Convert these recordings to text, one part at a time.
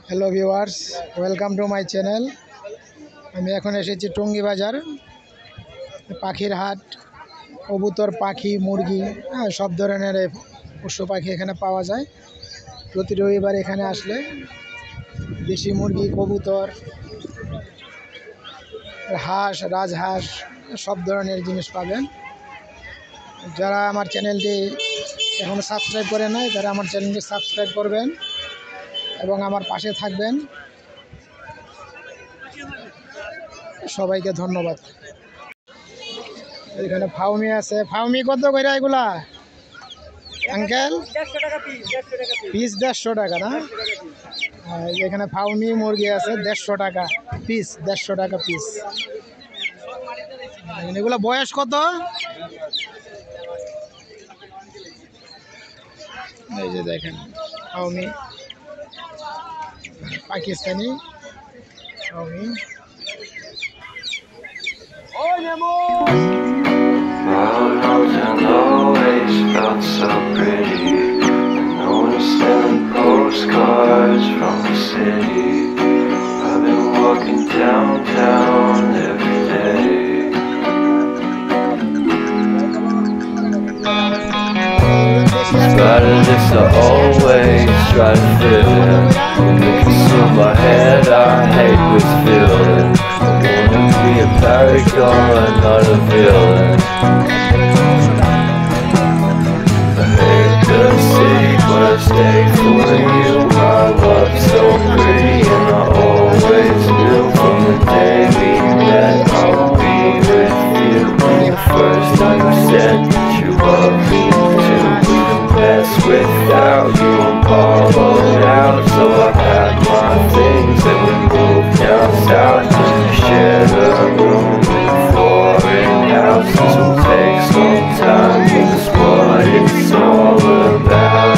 Hello viewers, welcome to my channel. আমি এখন এসেছি টঙ্গী বাজার, পাখির হাট। কবুতর, পাখি, মুরগি, সব ধরনের পশু পাখি এখানে পাওয়া যায়। প্রতি রবিবার এখানে আসলে দেশি মুরগি, কবুতর, হাঁস, রাজহাঁস সব ধরনের জিনিস পাবেন। যারা আমার চ্যানেলটি এখনও সাবস্ক্রাইব করে নাই তারা আমার চ্যানেলটি সাবস্ক্রাইব করবেন এবং আমার পাশে থাকবেন। সবাইকে ধন্যবাদ। এখানে ফাউমি আছে। ফাউমি কত করে এগুলা আঙ্কেল? 150 টাকা পিস 150 টাকা না? এখানে ফাউমি মুরগি আছে 150 টাকা পিস, 150 টাকা পিস। এগুলো বয়স কত? এই যে দেখেন ফাউমি, Pakistani ফাউমি। Always felt so pretty. No one's sending postcards from the city. I've been walking downtown every day. But I just always try to fit in. When it consumes my head, I hate this feeling. I wanna be a paragon, not a villain. I hate the city, but I stay for you. My love's so pretty, and I always knew from the day we met I'll be with you. When the first time you said that you love me too, best without you. I'm hollowed out, so I packed my things and we moved down south. Just to share the room in a foreign house. This will take some time, that's what it's all about.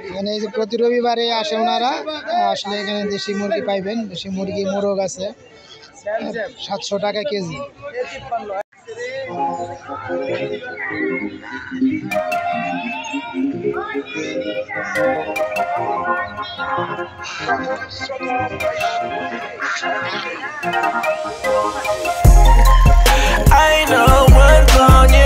এখানে এই যে প্রতি রবিবারে আসে ওনারা, আসলে এখানে দেশি মুরগি পাইবেন। দেশি মুরগি, মোরগ আছে 700 টাকা KG. I know what's on your